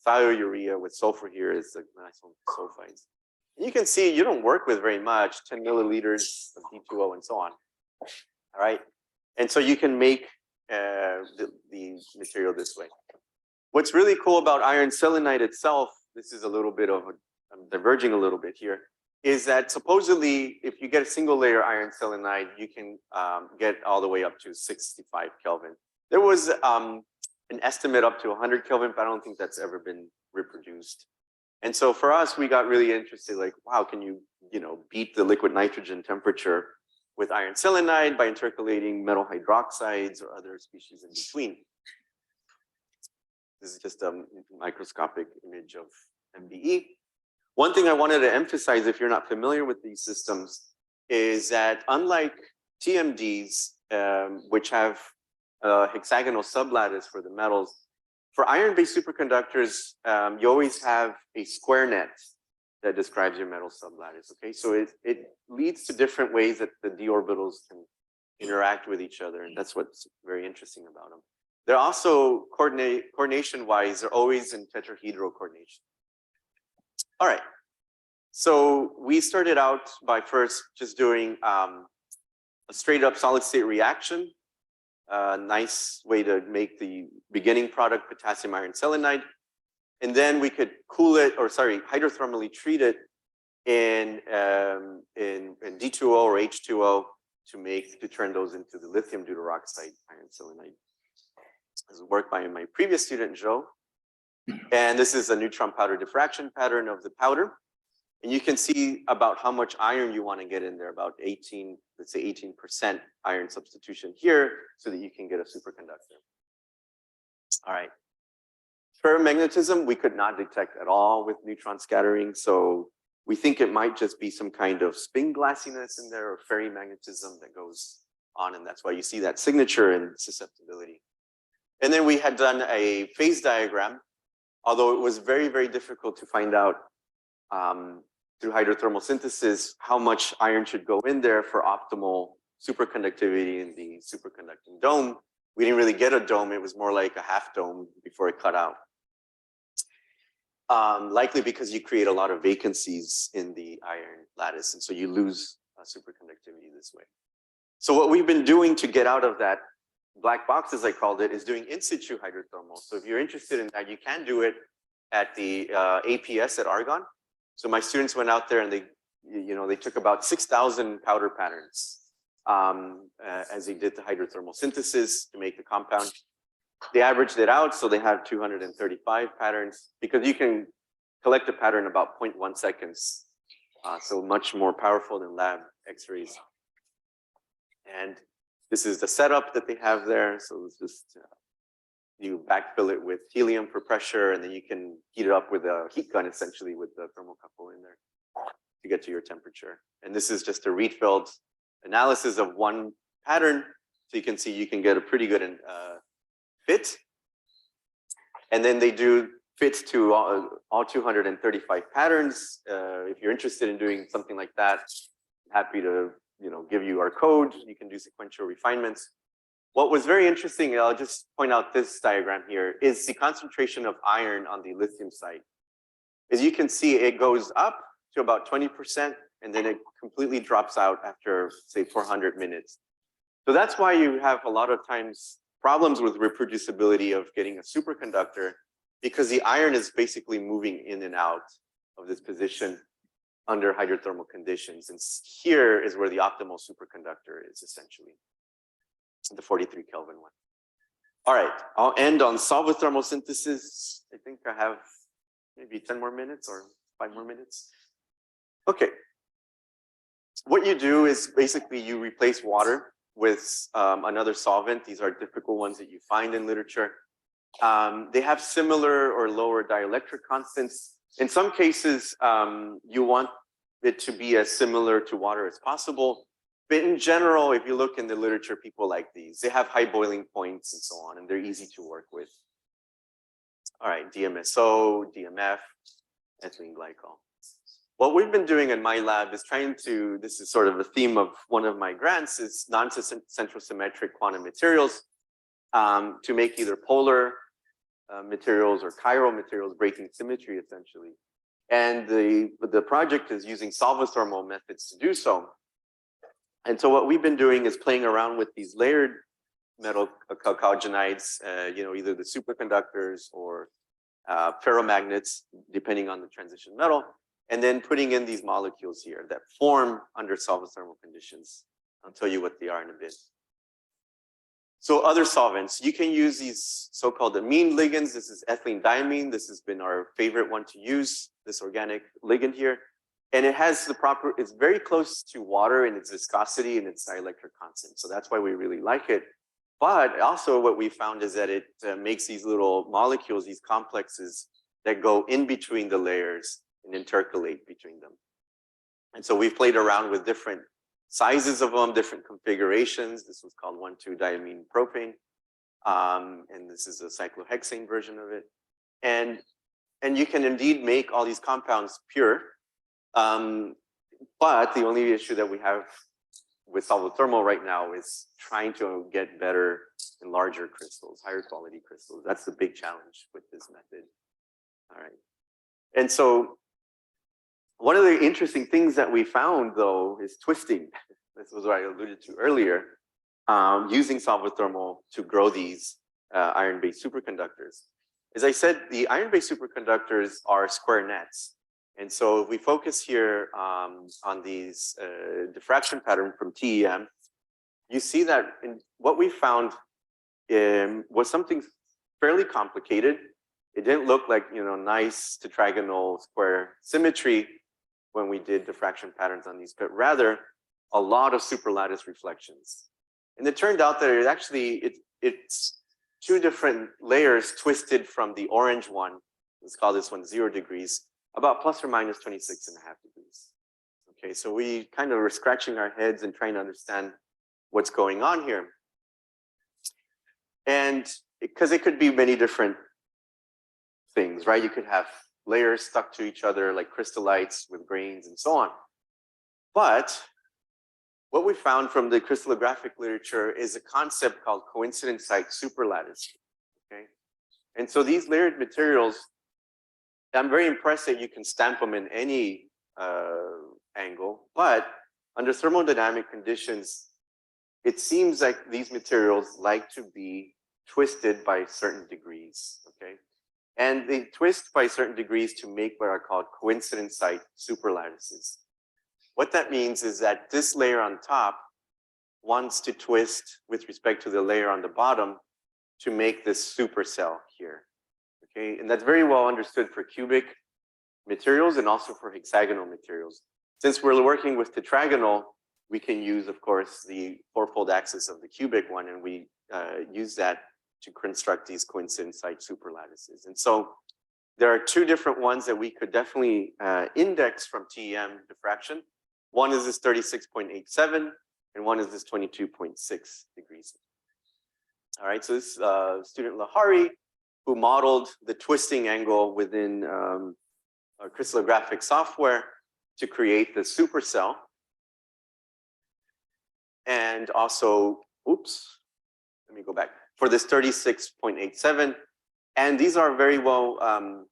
Thiourea with sulfur here is a nice one for sulfides. And you can see you don't work with very much, 10 milliliters of D2O and so on. All right. And so you can make the material this way. What's really cool about iron selenide itself, this is a little bit of, I'm diverging a little bit here, is that supposedly if you get a single layer iron selenide, you can get all the way up to 65 Kelvin. There was an estimate up to 100 Kelvin, but I don't think that's ever been reproduced. And so for us, we got really interested, like, wow, can you beat the liquid nitrogen temperature with iron selenide by intercalating metal hydroxides or other species in between? This is just a microscopic image of MBE. One thing I wanted to emphasize, if you're not familiar with these systems, is that unlike TMDs, which have hexagonal sublattice for the metals, for iron-based superconductors, you always have a square net that describes your metal sublattice. Okay, so it leads to different ways that the d orbitals can interact with each other, and that's what's very interesting about them. They're also coordination-wise, they're always in tetrahedral coordination. All right, so we started out by first just doing a straight-up solid-state reaction. A nice way to make the beginning product, potassium iron selenide. And then we could cool it, or sorry, hydrothermally treat it in D2O or H2O to turn those into the lithium deuteroxide iron selenide. This is work by my previous student, Joe. And this is a neutron powder diffraction pattern of the powder. And you can see about how much iron you want to get in there, about 18, let's say 18% iron substitution here, so that you can get a superconductor. All right. Ferromagnetism, we could not detect at all with neutron scattering. So we think it might just be some kind of spin glassiness in there or ferrimagnetism that goes on. And that's why you see that signature and susceptibility. And then we had done a phase diagram, although it was very, very difficult to find out through hydrothermal synthesis how much iron should go in there for optimal superconductivity in the superconducting dome. We didn't really get a dome. It was more like a half dome before it cut out. Likely because you create a lot of vacancies in the iron lattice, and so you lose superconductivity this way. So what we've been doing to get out of that black box, as I called it, is doing in situ hydrothermal. So if you're interested in that, you can do it at the APS at Argonne. So my students went out there and they took about 6,000 powder patterns as they did the hydrothermal synthesis to make the compound. They averaged it out, so they had 235 patterns, because you can collect a pattern about 0.1 seconds. So much more powerful than lab X-rays. And this is the setup that they have there. So it's just, you backfill it with helium for pressure, and then you can heat it up with a heat gun, essentially, with the thermocouple in there to get to your temperature. And this is just a Rietveld analysis of one pattern So you can see you can get a pretty good fit. And then they do fits to all 235 patterns. If you're interested in doing something like that, happy to give you our code. You can do sequential refinements. What was very interesting, and I'll just point out this diagram here, is the concentration of iron on the lithium site. As you can see, it goes up to about 20%, and then it completely drops out after, say, 400 minutes. So that's why you have a lot of times problems with reproducibility of getting a superconductor, because the iron is basically moving in and out of this position under hydrothermal conditions. And here is where the optimal superconductor is, essentially, the 43 Kelvin one. All right, I'll end on solvothermal synthesis. I think I have maybe 10 more minutes or 5 more minutes. Okay. What you do is basically you replace water with another solvent. These are typical ones that you find in literature. They have similar or lower dielectric constants. In some cases, you want it to be as similar to water as possible. But in general, if you look in the literature, people like these. They have high boiling points and so on, and they're easy to work with. All right, DMSO, DMF, ethylene glycol. What we've been doing in my lab is trying to, this is sort of a theme of one of my grants, is non-central symmetric quantum materials to make either polar materials or chiral materials, breaking symmetry essentially. And the project is using solvothermal methods to do so. And so what we've been doing is playing around with these layered metal chalcogenides, either the superconductors or ferromagnets, depending on the transition metal, and then putting in these molecules here that form under solvothermal conditions. I'll tell you what they are in a bit. So other solvents, you can use these so-called amine ligands. This is ethylene diamine. This has been our favorite one to use, this organic ligand here. And it has the proper, it's very close to water in its viscosity and its dielectric constant. So that's why we really like it. But also what we found is that it makes these little molecules, these complexes that go in between the layers and intercalate between them. And so we've played around with different sizes of them, different configurations. This was called 1,2-diamine propane. And this is a cyclohexane version of it. And you can indeed make all these compounds pure. But the only issue that we have with solvothermal right now is trying to get better and larger crystals, higher quality crystals. That's the big challenge with this method. All right. And so one of the interesting things that we found, though, is twisting. This was what I alluded to earlier, using solvothermal to grow these iron-based superconductors. As I said, the iron-based superconductors are square nets. And so if we focus here on these diffraction pattern from TEM, you see that what we found was something fairly complicated. It didn't look like nice tetragonal square symmetry when we did diffraction patterns on these, but rather a lot of superlattice reflections. And it turned out that it actually, it's 2 different layers twisted from the orange one. Let's call this one 0 degrees, about plus or minus 26.5 degrees. Okay, so we kind of were scratching our heads and trying to understand what's going on here. And because it could be many different things, right? You could have layers stuck to each other like crystallites with grains and so on. But what we found from the crystallographic literature is a concept called coincident site superlattice. Okay, and so these layered materials, I'm very impressed that you can stamp them in any angle, but under thermodynamic conditions, it seems like these materials like to be twisted by certain degrees, okay? And they twist by certain degrees to make what are called coincident site superlattices. What that means is that this layer on top wants to twist with respect to the layer on the bottom to make this supercell here. Okay, and that's very well understood for cubic materials and also for hexagonal materials. Since we're working with tetragonal, we can use, of course, the 4-fold axis of the cubic one, and we use that to construct these coincident site superlattices. And so there are 2 different ones that we could definitely index from TEM diffraction. One is this 36.87, and one is this 22.6 degrees. All right, so this student Lahari, who modeled the twisting angle within crystallographic software to create the supercell. And also, oops, let me go back, for this 36.87. And these are very well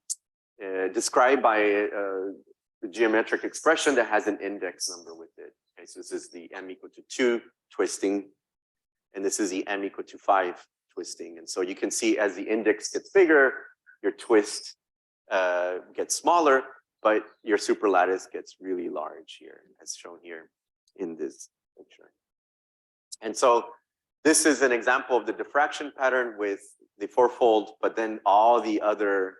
described by a geometric expression that has an index number with it. Okay, so this is the m equal to 2 twisting, and this is the m equal to 5 twisting. And so you can see as the index gets bigger, your twist gets smaller, but your superlattice gets really large here, as shown here in this picture. And so this is an example of the diffraction pattern with the fourfold, but then all the other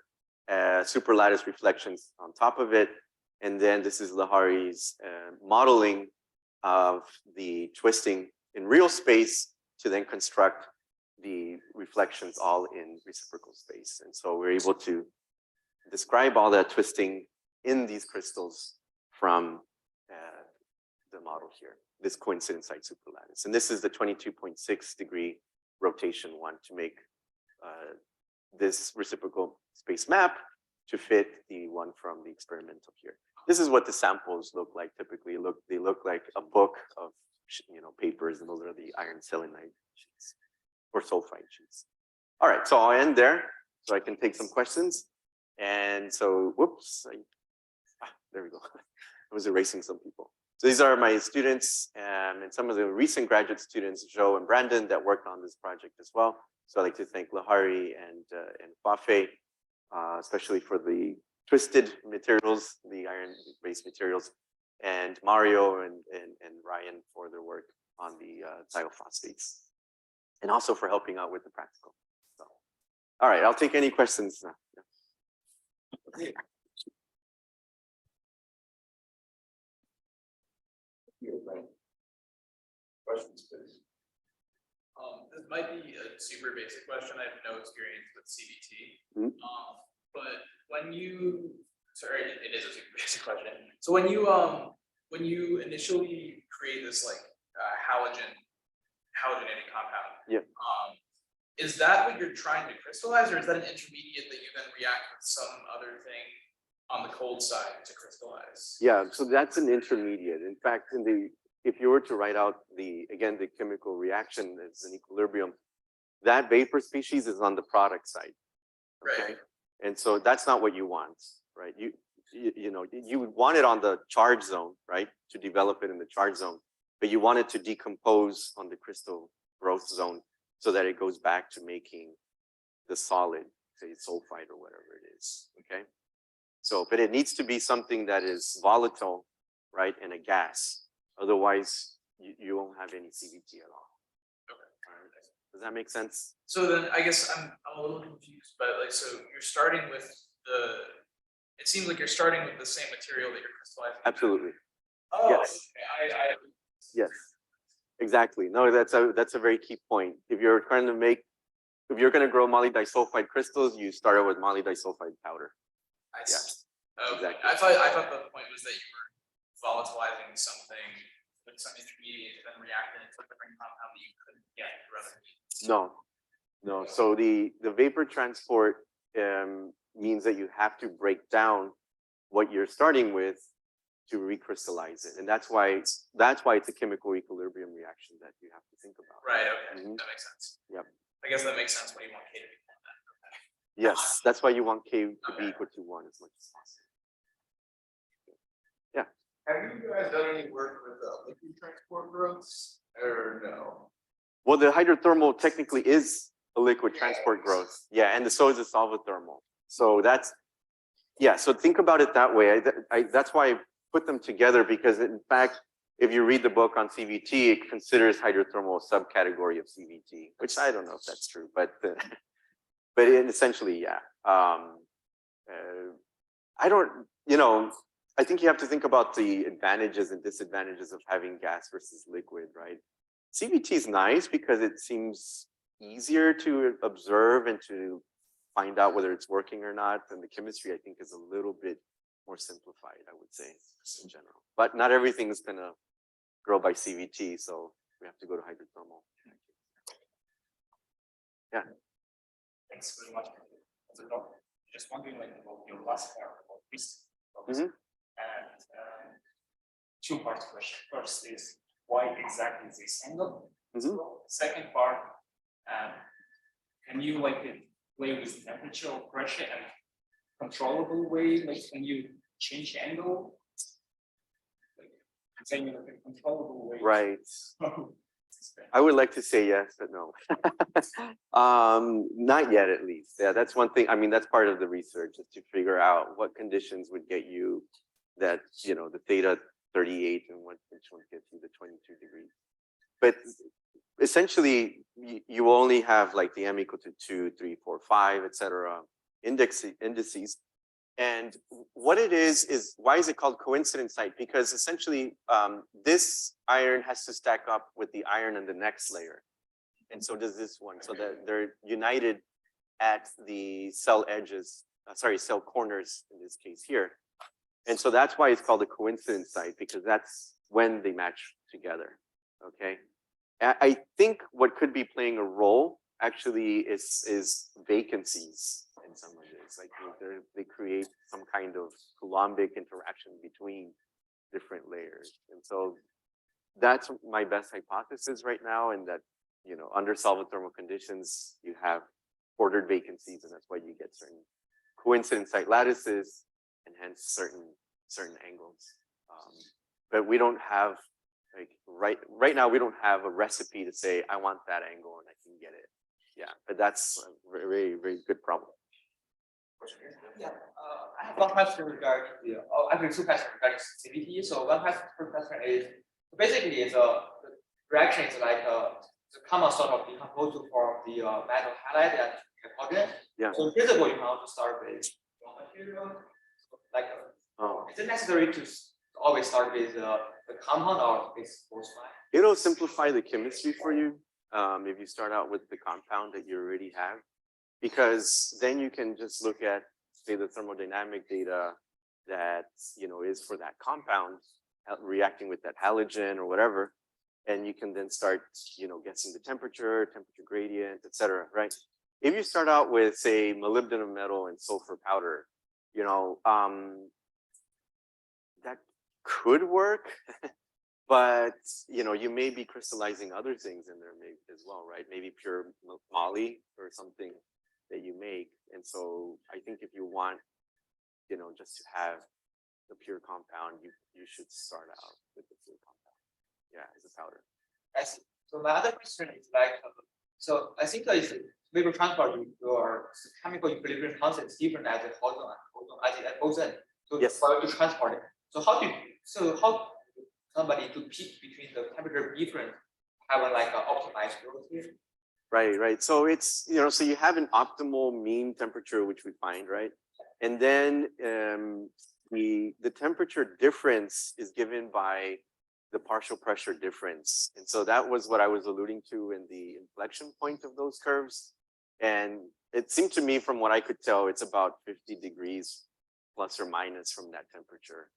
superlattice reflections on top of it. And then this is Lahari's modeling of the twisting in real space to then construct the reflections all in reciprocal space. And so we're able to describe all that twisting in these crystals from the model here, this coincident site superlattice. And this is the 22.6 degree rotation one to make this reciprocal space map to fit the one from the experimental here. This is what the samples look like typically. They look like a book of papers, and those are the iron selenide sheets or sulfide sheets. All right, so I'll end there so I can take some questions. And so, whoops, there we go. I was erasing some people. So these are my students and some of the recent graduate students, Joe and Brandon, that worked on this project as well. So I'd like to thank Lahari and Fafe, especially for the twisted materials, the iron-based materials, and Mario and Ryan for their work on the thiophosphates, and also for helping out with the practical. So, all right, I'll take any questions now. Yeah. Questions, please. This might be a super basic question. I have no experience with CBT. Mm-hmm. But when you, sorry, it is a super basic question. So when you initially create this like halogenated compound, yeah. Is that what you're trying to crystallize, or is that an intermediate that you then react with some other thing on the cold side to crystallize? Yeah, so that's an intermediate. In fact, if you were to write out the chemical reaction as an equilibrium, that vapor species is on the product side. Okay? Right. And so that's not what you want, right? You want it on the charge zone, right? To develop it in the charge zone, but you want it to decompose on the crystal growth zone so that it goes back to making the solid, say sulfide or whatever it is, okay? So, but it needs to be something that is volatile, right? And a gas. Otherwise, you won't have any CVT at all. Okay. All right. Does that make sense? So then I guess I'm a little confused, but like, so you're starting with it seems like you're starting with the same material that you're crystallizing. Absolutely. Oh, Yes. okay. Yes. Exactly. No, that's a very key point. If you're going to grow molybdisulfide crystals, you start with molybdisulfide powder. I see. Yeah. Okay. Exactly. I thought the point was that you were volatilizing something with some intermediate and then reacting into a different compound that you couldn't get through other means. No. So the vapor transport means that you have to break down what you're starting with to recrystallize it, and that's why it's a chemical equilibrium reaction that you have to think about. Right. Okay. Mhm. That makes sense. Yep. I guess that makes sense when you want K to be 10 then. Okay. Yes, that's why you want K to be Okay. equal to 1 as much as possible. Have you guys done any work with liquid transport growths or no? Well, the hydrothermal technically is a liquid transport growth. Yeah, and so is the solvothermal. So so think about it that way. That's why I put them together, because in fact, if you read the book on CVT, it considers hydrothermal a subcategory of CVT, which I don't know if that's true, but essentially, yeah. I think you have to think about the advantages and disadvantages of having gas versus liquid, right? CVT is nice because it seems easier to observe and to find out whether it's working or not. And the chemistry, I think, is a little bit more simplified, I would say, in general. But not everything is going to grow by CVT, so we have to go to hydrothermal. Thanks very much. So, just wondering, like, about your last part about this. Mhm. And two-part question. First is why exactly this angle? Mhm. Second part, can you like play with temperature or pressure and controllable way? Like, can you change angle? Like, saying in a controllable way. Right. I would like to say yes, but no. Not yet, at least. Yeah, that's one thing. I mean, that's part of the research is to figure out what conditions would get you that, you know, the theta 38 and which one gets you the 22 degrees. But essentially, you only have like the m equal to 2, 3, 4, 5, etc. indices. And what it is why is it called coincidence site? Because essentially, this iron has to stack up with the iron in the next layer. And so does this one. So that they're united at the cell edges, cell corners in this case here. And so that's why it's called a coincidence site, because that's when they match together. Okay. I think what could be playing a role actually is vacancies in some of this. I think they create some kind of Coulombic interaction between different layers. And so that's my best hypothesis right now. And that, you know, under solid thermal conditions, you have ordered vacancies, and that's why you get certain coincidence site lattices and hence certain angles. But we don't have like right now we don't have a recipe to say I want that angle and I can get it. Yeah, but that's a very, very good problem. Yeah, I have one question regarding actually two questions regarding CVT. So one question is basically the reaction is like the common sort of decompose to form the metal halide and hydrogen. Yeah. So in principle, you can also start with raw material. So like, is it necessary to always start with the compound or with both fine? It'll simplify the chemistry for you if you start out with the compound that you already have, because then you can just look at, say, the thermodynamic data that, you know, is for that compound reacting with that halogen or whatever, and you can then start, you know, guessing the temperature gradient, etc. Right? If you start out with, say, molybdenum metal and sulfur powder, you know, that could work. But, you know, you may be crystallizing other things in there maybe as well, right? Maybe pure moly or something that you make. And so I think if you want, you know, just to have the pure compound, you should start out with the pure compound. Yeah, as a powder. I see. So my other question is like, so I think is vapor transport, your chemical equilibrium constant is different at the photon and boson. So yes, for you to transport it. So how somebody to pick between the temperature difference have a like an optimized relative? Right. So it's, you know, so you have an optimal mean temperature, which we find, right? And then the temperature difference is given by the partial pressure difference. And so that was what I was alluding to in the inflection point of those curves. And it seemed to me, from what I could tell, it's about 50 degrees plus or minus from that temperature,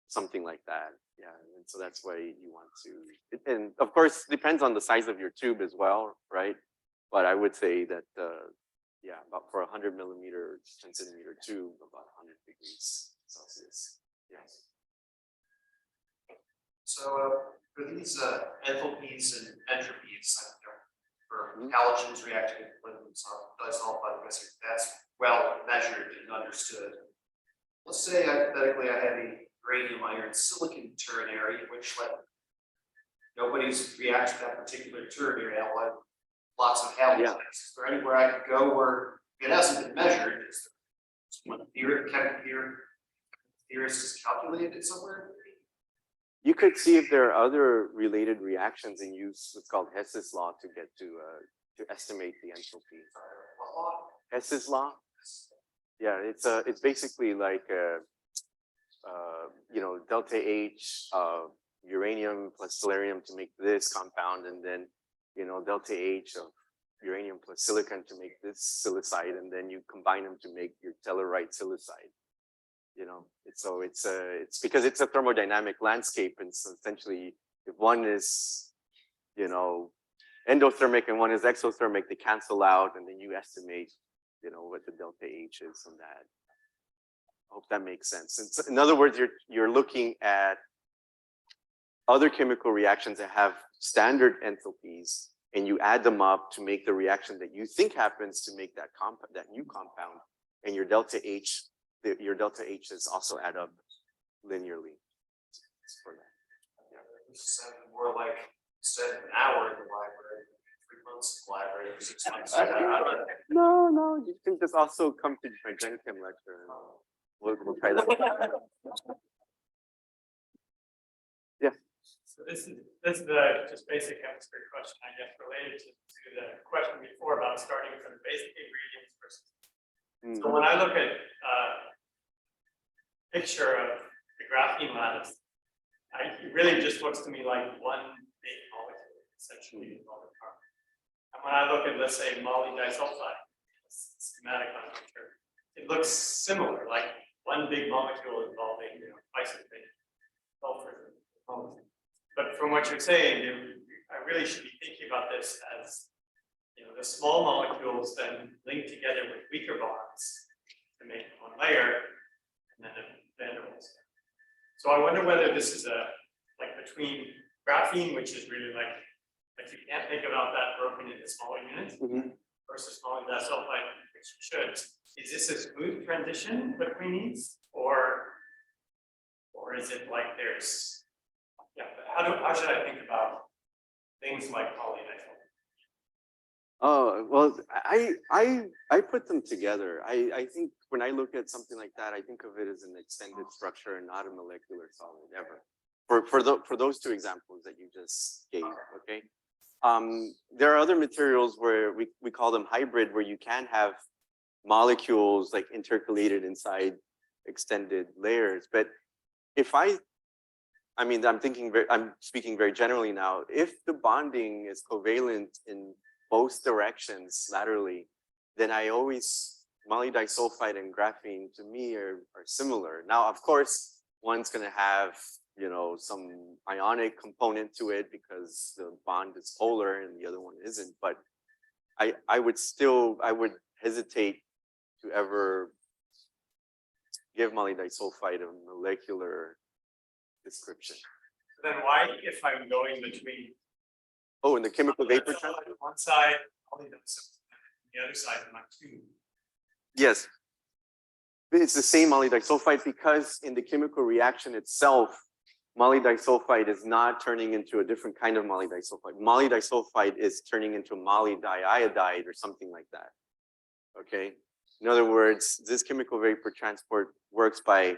something like that. Yeah, and so that's why you want to, and of course, depends on the size of your tube as well, right? But I would say that, yeah, about for 100 millimeter, 10 centimeter tube, about 100 degrees Celsius. Yes. So for these enthalpies and entropies, for halogens reacting with disulfide, that's well measured and understood. Let's say hypothetically I have a uranium iron silicon ternary, which nobody's reacted to that particular ternary alloy, lots of halogens. Yeah. Is there anywhere I could go where it hasn't been measured? Is there one theorist has calculated it somewhere? You could see if there are other related reactions and use what's called Hess's law to get to estimate the entropy. Hess's law? Yeah, it's basically like you know, delta H of uranium plus tellurium to make this compound, and then, you know, delta H of uranium plus silicon to make this silicide, and then you combine them to make your tellurite silicide. You know, it's because it's a thermodynamic landscape, and so essentially, if one is, you know, endothermic and one is exothermic, they cancel out, and then you estimate, you know, what the delta H is on that. I hope that makes sense. In other words, you're looking at other chemical reactions that have standard enthalpies, and you add them up to make the reaction that you think happens to make that new compound, and your delta H, is also add up linearly for that. This sounded more like instead of an hour in the library, 3 months in the library, or 6 months. No, you can just also come to my Gen Chem lecture. And we'll try that. Yeah. So this is just basic chemistry question, I guess, related to the question before about starting from the basic ingredients versus. So when I look at picture of the graphene lattice, it really just looks to me like one big molecule, essentially. And when I look at, let's say, moly disulfide, schematic on the picture, it looks similar, like one big molecule involving, twice as big sulfur. But from what you're saying, I really should be thinking about this as, the small molecules then link together with weaker bonds to make one layer, and then the van der Waals. So I wonder whether this is like between graphene, which is really like you can't think about that broken into smaller units, versus moly disulfide, which should. Is this a smooth transition between these, or is it like there's, how should I think about things like poly disulfide? Oh, well, I put them together. I think when I look at something like that, I think of it as an extended structure and not a molecular solid ever. For those two examples that you just gave, okay? There are other materials where we call them hybrid, where you can have molecules like intercalated inside extended layers. But if I'm speaking very generally now, if the bonding is covalent in both directions laterally, then moly disulfide and graphene to me are similar. Now, of course, one's going to have, some ionic component to it because the bond is polar and the other one isn't. But I would hesitate to ever give moly disulfide a molecular description. Then why, if I'm going between in the chemical vapor transfer? one side, moly disulfide, the other side, not two. Yes. It's the same moly disulfide because in the chemical reaction itself, moly disulfide is not turning into a different kind of moly disulfide. Moly disulfide is turning into moly diiodide or something like that. Okay. In other words, this chemical vapor transport works by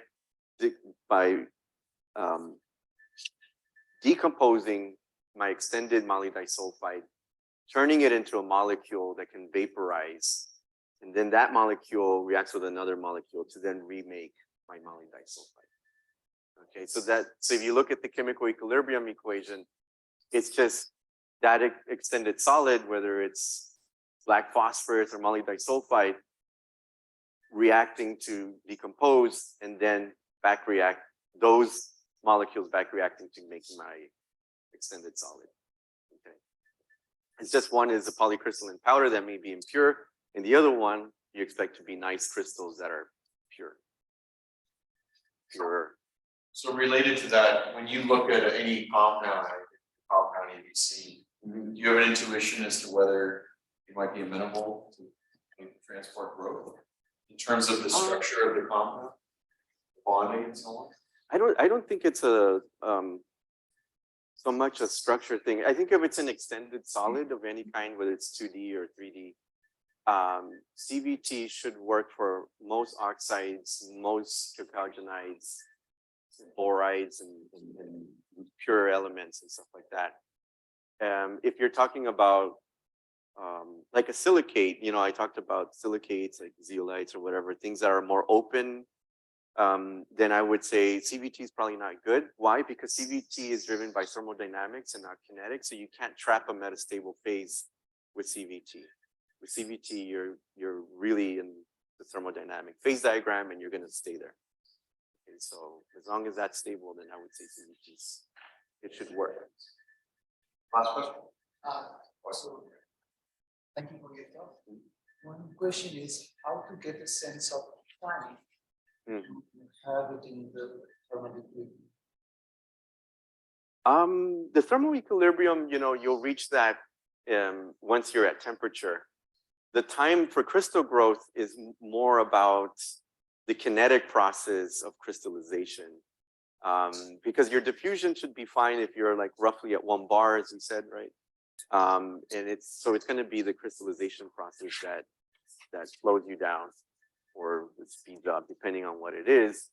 decomposing my extended moly disulfide, turning it into a molecule that can vaporize, and then that molecule reacts with another molecule to then remake my moly disulfide. Okay, so if you look at the chemical equilibrium equation, it's just that extended solid, whether it's black phosphorus or moly disulfide, reacting to decompose and then back react those molecules back reacting to making my extended solid. Okay, it's just one is a polycrystalline powder that may be impure, and the other one you expect to be nice crystals that are purer. So related to that, when you look at any compound ABC, do you have an intuition as to whether it might be amenable to transport growth in terms of the structure of the compound, bonding and so on? I don't think it's so much a structure thing. I think if it's an extended solid of any kind, whether it's 2D or 3D, CVT should work for most oxides, most chalcogenides, borides, and pure elements and stuff like that. If you're talking about like a silicate, I talked about silicates like zeolites or whatever, things that are more open, then I would say CVT is probably not good. Why? Because CVT is driven by thermodynamics and not kinetics, so you can't trap a metastable phase with CVT. With CVT, you're really in the thermodynamic phase diagram and you're going to stay there. Okay, so as long as that's stable, then I would say CVT, it should work. Last question? So, thank you for your talk. One question is how to get a sense of time. Have it in the thermal equilibrium. The thermal equilibrium, you'll reach that once you're at temperature. The time for crystal growth is more about the kinetic process of crystallization. Because your diffusion should be fine if you're like roughly at 1 bar, as you said, right? And it's going to be the crystallization process that slows you down or speeds up, depending on what it is.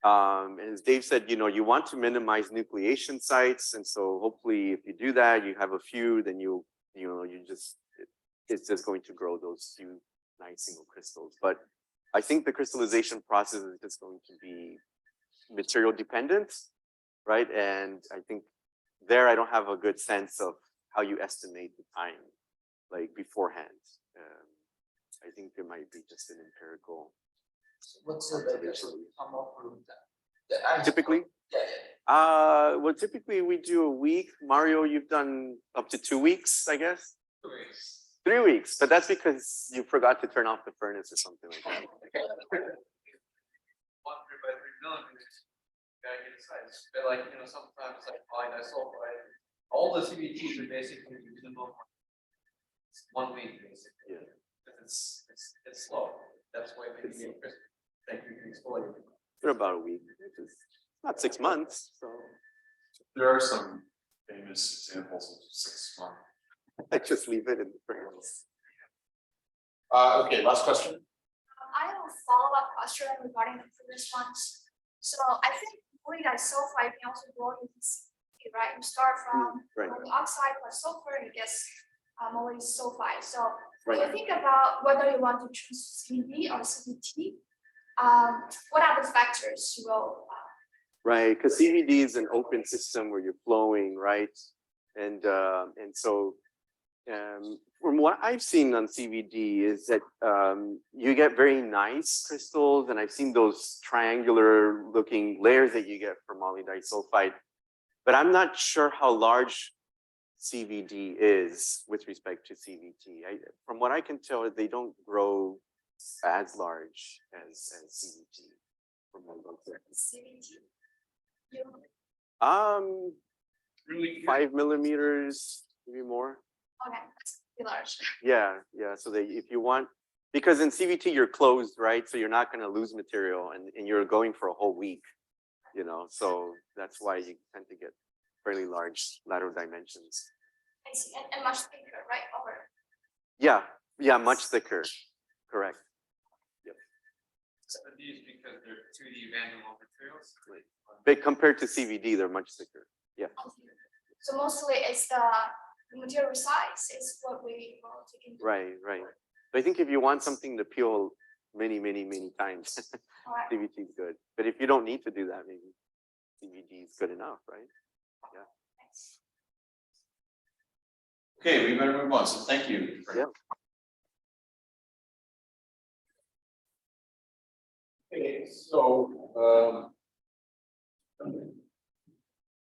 And as Dave said, you want to minimize nucleation sites, and so hopefully, if you do that, you have a few, then it's just going to grow those few nice single crystals. But I think the crystallization process is just going to be material dependent, right? And I think there I don't have a good sense of how you estimate the time, like beforehand. I think there might be just an empirical. What's the come up with that? Typically? Yeah. Well, typically we do a week. Mario, you've done up to 2 weeks, I guess. 2 weeks. 3 weeks, but that's because you forgot to turn off the furnace or something like that. 1 3 by 3 millimeters. Gotta get the size. But like, sometimes like polydisulfide, all the CVTs are basically minimum 1 week basically. Yeah. Because it's slow. That's why we get crystal. Thank you for explaining. For about a week, which is not 6 months. So There are some famous examples of 6 months. I just leave it in the furnace. Okay, last question. I have a follow-up question regarding the previous ones. So I think polydisulfide can also grow in CVT, right? You start from Right. oxide plus sulfur and it gets polysulfide. So when Right. you think about whether you want to choose CVD or CVT, what are the factors you will? Right, because CVD is an open system where you're flowing, right? And so from what I've seen on CVD is that you get very nice crystals, and I've seen those triangular looking layers that you get from polydisulfide, but I'm not sure how large CVD is with respect to CVT. From what I can tell, they don't grow as large as CVT. From what looks like. CVT? Really? 5 millimeters, maybe more. Okay, that's pretty large. Yeah. So if you want, because in CVT you're closed, right? So you're not going to lose material, and you're going for a whole week, So that's why you tend to get fairly large lateral dimensions. I see, and much thicker, right? Over. Yeah, much thicker. Correct. So these because they're 2D van der Waals materials. But compared to CVD, they're much thicker. Yeah. So mostly it's the material size is what we will take into. Right. But I think if you want something to peel many times, All right. CVT is good. But if you don't need to do that, maybe CVD is good enough, right? Yeah. Thanks. Okay, we better move on. So thank you. Yeah. Okay, so